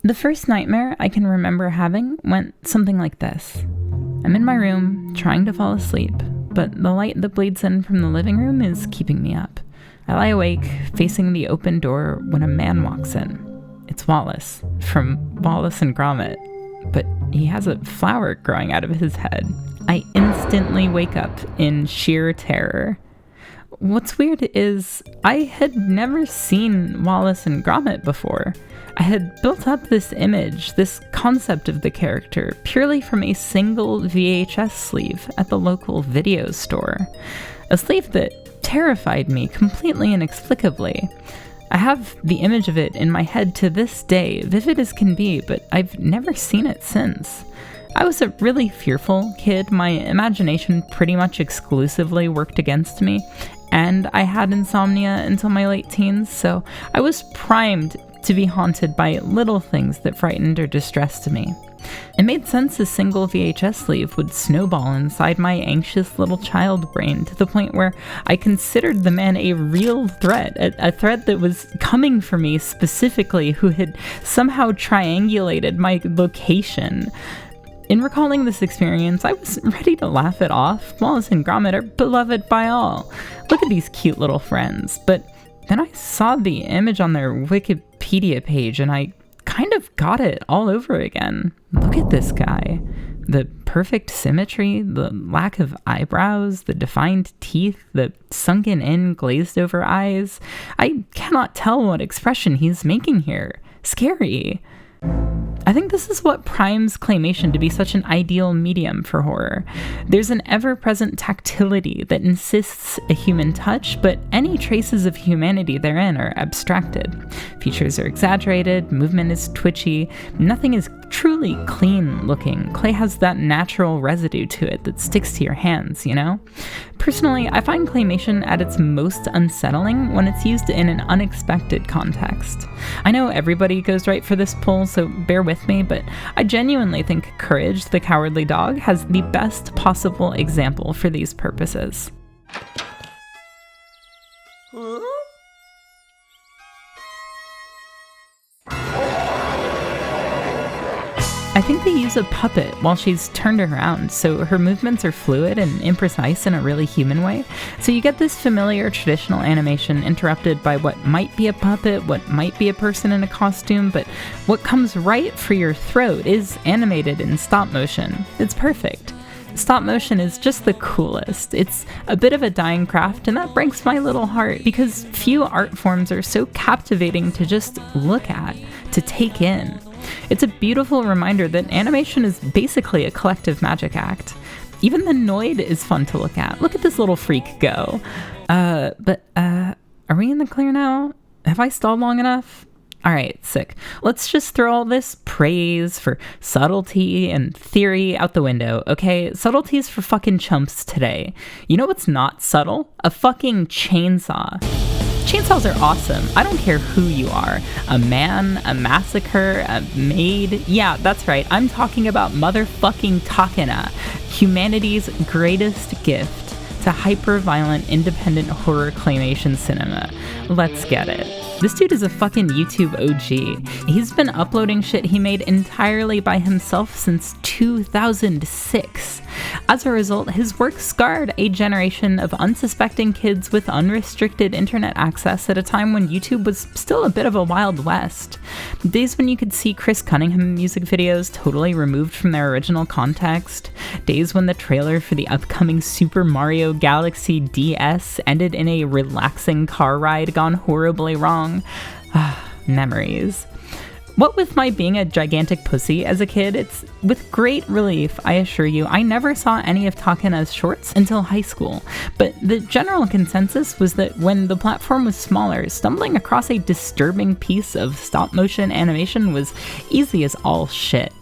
The first nightmare I can remember having went something like this. I'm in my room, trying to fall asleep, but the light that bleeds in from the living room is keeping me up. I lie awake, facing the open door, when a man walks in. It's Wallace, from Wallace and Gromit, but he has a flower growing out of his head. I instantly wake up in sheer terror. What's weird is I had never seen Wallace and Gromit before. I had built up this image, this concept of the character, purely from a single VHS sleeve at the local video store. A sleeve that terrified me completely inexplicably. I have the image of it in my head to this day, vivid as can be, but I've never seen it since. I was a really fearful kid. My imagination pretty much exclusively worked against me, and I had insomnia until my late teens, so I was primed to be haunted by little things that frightened or distressed me. It made sense a single VHS sleeve would snowball inside my anxious little child brain to the point where I considered the man a real threat, a threat that was coming for me specifically, who had somehow triangulated my location. In recalling this experience, I was ready to laugh it off. Wallace and Gromit are beloved by all. Look at these cute little friends. But then I saw the image on their Wikipedia page and I kind of got it all over again. Look at this guy. The perfect symmetry, the lack of eyebrows, the defined teeth, the sunken in, glazed over eyes. I cannot tell what expression he's making here. Scary. I think this is what primes Claymation to be such an ideal medium for horror. There's an ever-present tactility that insists a human touch, but any traces of humanity therein are abstracted. Features are exaggerated, movement is twitchy, nothing is truly clean looking. Clay has that natural residue to it that sticks to your hands, you know? Personally, I find Claymation at its most unsettling when it's used in an unexpected context. I know everybody goes right for this pull, so bear with me, but I genuinely think Courage the Cowardly Dog has the best possible example for these purposes. I think they use a puppet while she's turned around, so her movements are fluid and imprecise in a really human way. So you get this familiar traditional animation interrupted by what might be a puppet, what might be a person in a costume, but what comes right for your throat is animated in stop motion. It's perfect. Stop motion is just the coolest. It's a bit of a dying craft, and that breaks my little heart because few art forms are so captivating to just look at, to take in. It's a beautiful reminder that animation is basically a collective magic act. Even the Noid is fun to look at. Look at this little freak go. Are we in the clear now? Have I stalled long enough? Alright, sick. Let's just throw all this praise for subtlety and theory out the window, okay? Subtlety's for fucking chumps today. You know what's not subtle? A fucking chainsaw. Chainsaws are awesome. I don't care who you are. A man, a massacre, a maid. Yeah, that's right. I'm talking about motherfucking Takena, humanity's greatest gift to hyper-violent independent horror claymation cinema. Let's get it. This dude is a fucking YouTube OG. He's been uploading shit he made entirely by himself since 2006. As a result, his work scarred a generation of unsuspecting kids with unrestricted internet access at a time when YouTube was still a bit of a Wild West. Days when you could see Chris Cunningham music videos totally removed from their original context. Days when the trailer for the upcoming Super Mario Galaxy DS ended in a relaxing car ride gone horribly wrong. Memories. What with my being a gigantic pussy as a kid, it's with great relief, I assure you, I never saw any of Takena's shorts until high school. But the general consensus was that when the platform was smaller, stumbling across a disturbing piece of stop-motion animation was easy as all shit.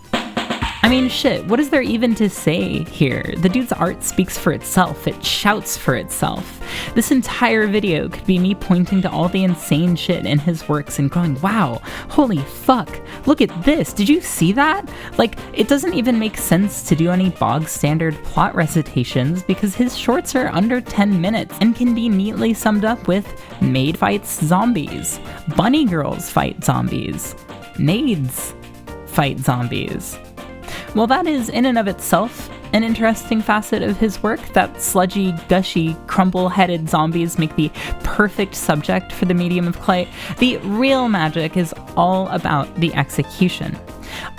I mean, shit, what is there even to say here? The dude's art speaks for itself. It shouts for itself. This entire video could be me pointing to all the insane shit in his works and going, wow, holy fuck, look at this, did you see that? Like, it doesn't even make sense to do any bog standard plot recitations because his shorts are under 10 minutes and can be neatly summed up with maid fights zombies, bunny girls fight zombies, maids fight zombies. Well, that is in and of itself an interesting facet of his work, that sludgy, gushy, crumble-headed zombies make the perfect subject for the medium of clay. The real magic is all about the execution.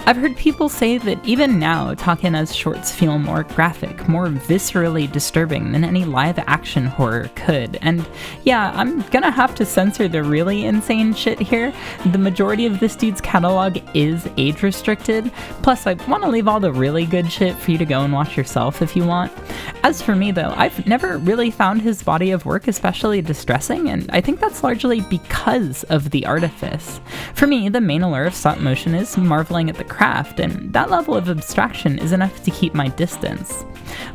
I've heard people say that even now, Takena's shorts feel more graphic, more viscerally disturbing than any live-action horror could. And yeah, I'm gonna have to censor the really insane shit here. The majority of this dude's catalog is age-restricted, plus I want to leave all the really good shit for you to go and watch yourself if you want. As for me though, I've never really found his body of work especially distressing, and I think that's largely because of the artifice. For me, the main allure of stop motion is marveling at the craft, and that level of abstraction is enough to keep my distance.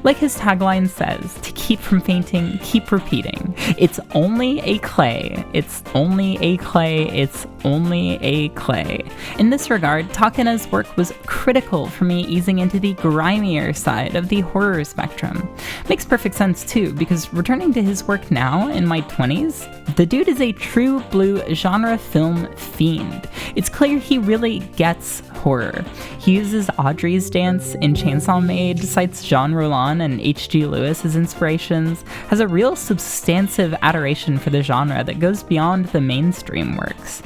Like his tagline says, to keep from fainting, keep repeating. It's only a clay. It's only a clay. It's only a clay. In this regard, Takena's work was critical for me easing into the grimier side of the horror spectrum. Makes perfect sense too, because returning to his work now, in my 20s, the dude is a true blue genre film fiend. It's clear he really gets horror. He uses Audrey's dance in Chainsaw Maid, cites Jean Rollin and H.G. Lewis as inspirations, has a real substantive adoration for the genre that goes beyond the mainstream works.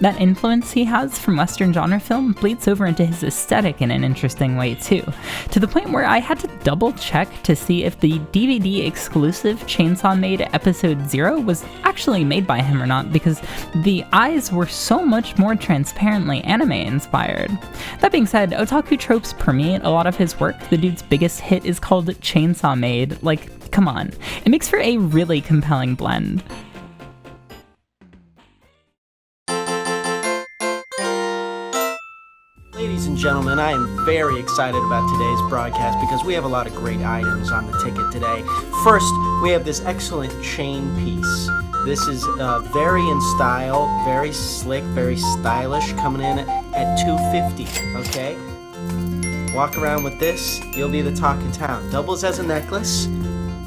That influence he has from Western genre film bleeds over into his aesthetic in an interesting way too, to the point where I had to double check to see if the DVD exclusive Chainsaw Maid Episode 0 was actually made by him or not, because the eyes were so much more transparently anime inspired. That being said, otaku tropes permeate a lot of his work. The dude's biggest hit is called Chainsaw Maid. Like, come on. It makes for a really compelling blend. Ladies and gentlemen, I am very excited about today's broadcast because we have a lot of great items on the ticket today. First, we have this excellent chain piece. This is very in style, very slick, very stylish, coming in at $250, okay? Walk around with this, you'll be the talk in town. Doubles as a necklace.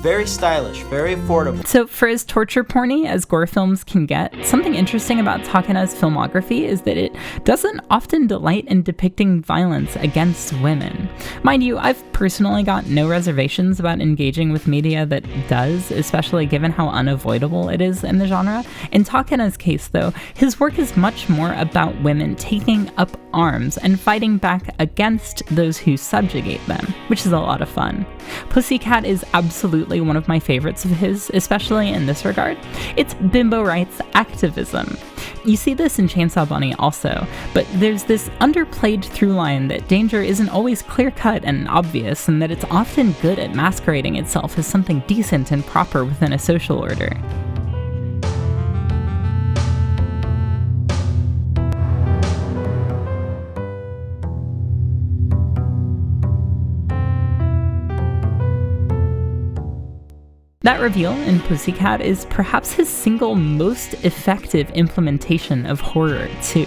Very stylish, very affordable. So for as torture porny as gore films can get, something interesting about Takena's filmography is that it doesn't often delight in depicting violence against women. Mind you, I've personally got no reservations about engaging with media that does, especially given how unavoidable it is in the genre. In Takena's case though, his work is much more about women taking up arms and fighting back against those who subjugate them, which is a lot of fun. Pussycat is absolutely one of my favorites of his, especially in this regard. It's bimbo rights activism. You see this in Chainsaw Bunny also, but there's this underplayed through line that danger isn't always clear-cut and obvious, and that it's often good at masquerading itself as something decent and proper within a social order. That reveal in Pussycat is perhaps his single most effective implementation of horror, too.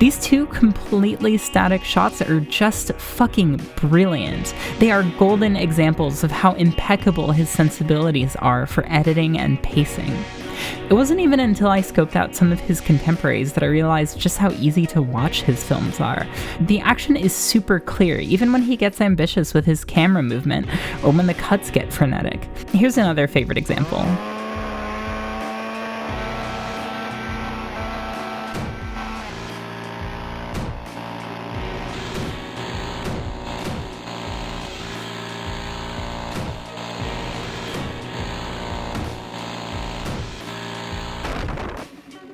These two completely static shots are just fucking brilliant. They are golden examples of how impeccable his sensibilities are for editing and pacing. It wasn't even until I scoped out some of his contemporaries that I realized just how easy to watch his films are. The action is super clear, even when he gets ambitious with his camera movement, or when the cuts get frenetic. Here's another favorite example.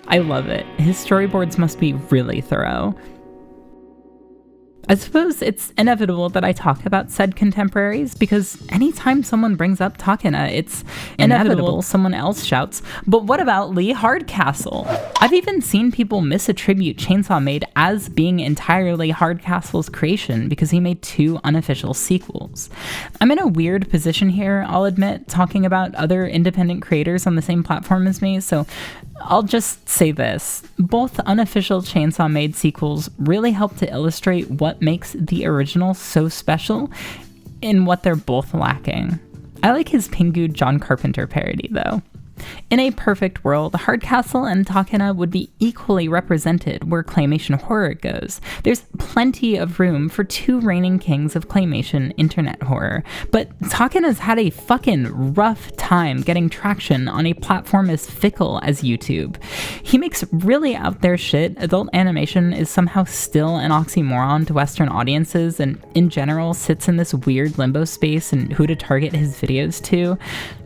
I love it. His storyboards must be really thorough. I suppose it's inevitable that I talk about said contemporaries, because anytime someone brings up Takena, it's inevitable someone else shouts, "But what about Lee Hardcastle?" I've even seen people misattribute Chainsaw Maid as being entirely Hardcastle's creation because he made 2 unofficial sequels. I'm in a weird position here, I'll admit, talking about other independent creators on the same platform as me, so I'll just say this. Both unofficial Chainsaw Maid sequels really help to illustrate what makes the original so special in what they're both lacking. I like his Pingu John Carpenter parody, though. In a perfect world, Hardcastle and Takena would be equally represented where Claymation horror goes. There's plenty of room for two reigning kings of Claymation internet horror, but Takena's had a fucking rough time getting traction on a platform as fickle as YouTube. He makes really out there shit. Adult animation is somehow still an oxymoron to Western audiences, and in general sits in this weird limbo space and who to target his videos to.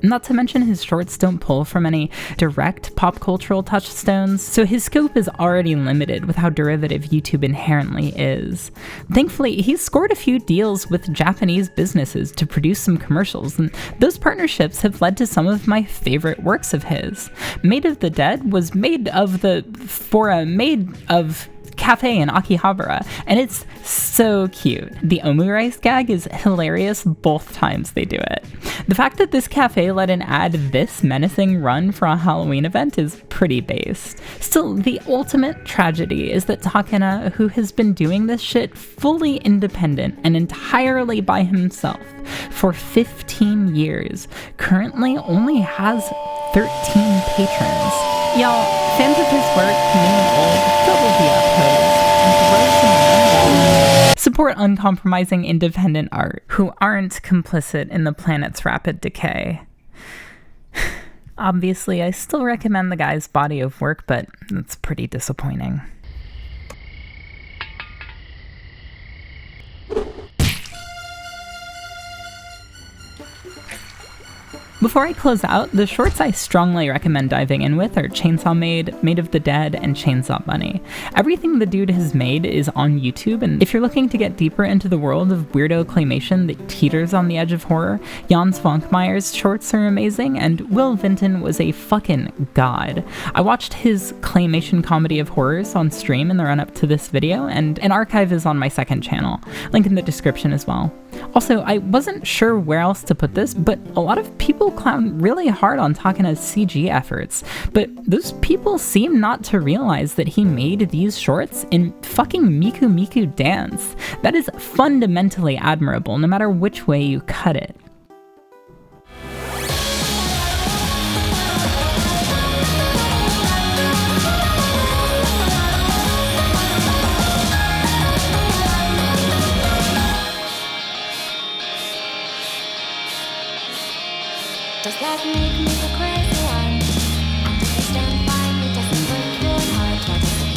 Not to mention his shorts don't pull from any direct pop cultural touchstones, so his scope is already limited with how derivative YouTube inherently is. Thankfully, he's scored a few deals with Japanese businesses to produce some commercials, and those partnerships have led to some of my favorite works of his. Maid of the Dead was made of cafe in Akihabara, and it's so cute. The omurice gag is hilarious both times they do it. The fact that this cafe let an ad this menacing run for a Halloween event is pretty based. Still, the ultimate tragedy is that Takena, who has been doing this shit fully independent and entirely by himself for 15 years, currently only has 13 patrons. Y'all, fans of his work, new and old, double the uphold and throw some money. Support uncompromising independent art who aren't complicit in the planet's rapid decay. Obviously, I still recommend the guy's body of work, but it's pretty disappointing. Before I close out, the shorts I strongly recommend diving in with are Chainsaw Maid, Maid of the Dead, and Chainsaw Bunny. Everything the dude has made is on YouTube, and if you're looking to get deeper into the world of weirdo claymation that teeters on the edge of horror, Jan Svankmeyer's shorts are amazing, and Will Vinton was a fucking god. I watched his Claymation comedy of horrors on stream in the run-up to this video, and an archive is on my second channel. Link in the description as well. Also, I wasn't sure where else to put this, but a lot of people clown really hard on Takena's CG efforts, but those people seem not to realize that he made these shorts in fucking Miku Miku dance. That is fundamentally admirable, no matter which way you cut it. Does that make me the crazy one? And if you stand by me, does it break your heart? Or does it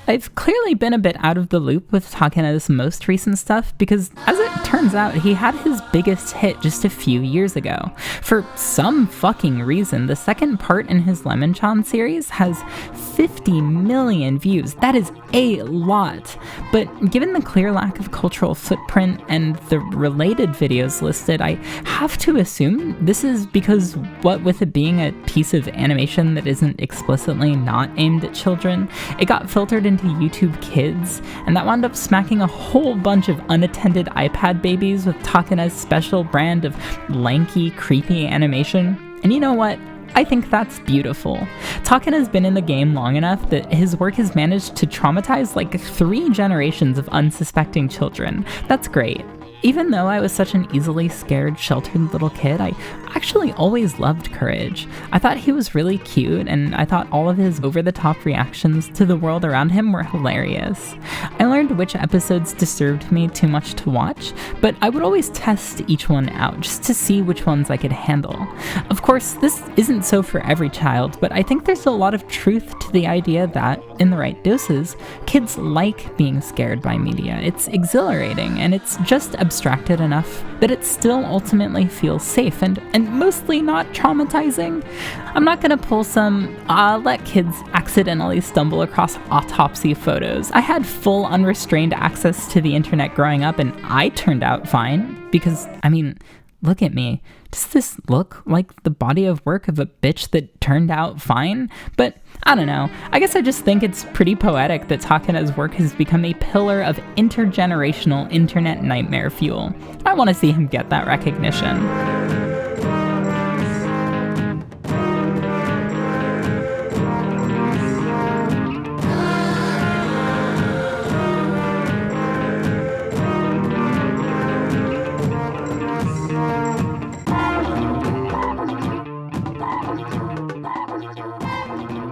I've clearly been a bit out of the loop with Takena's most recent stuff because, as it turns out, he had his biggest hit just a few years ago. For some fucking reason, the second part in his Lemon-chan series has 50 million views. That is a lot. But given the clear lack of cultural footprint and the related videos listed, I have to assume this is because, what with it being a piece of animation that isn't explicitly not aimed at children, it got filtered into YouTube Kids, and that wound up smacking a whole bunch of unattended iPad babies with Takena's special brand of lanky, creepy animation. And you know what? I think that's beautiful. Takena's been in the game long enough that his work has managed to traumatize like 3 generations of unsuspecting children. That's great. Even though I was such an easily scared, sheltered little kid, I actually always loved Courage. I thought he was really cute, and I thought all of his over-the-top reactions to the world around him were hilarious. I learned which episodes disturbed me too much to watch, but I would always test each one out just to see which ones I could handle. Of course, this isn't so for every child, but I think there's a lot of truth to the idea that, in the right doses, kids like being scared by media. It's exhilarating, and it's just abstracted enough that it still ultimately feels safe and mostly not traumatizing. I'm not gonna pull some let kids accidentally stumble across autopsy photos. I had full unrestrained access to the internet growing up, and I turned out fine because, look at me. Does this look like the body of work of a bitch that turned out fine? But I don't know. I guess I just think it's pretty poetic that Takeda's work has become a pillar of intergenerational internet nightmare fuel. I want to see him get that recognition.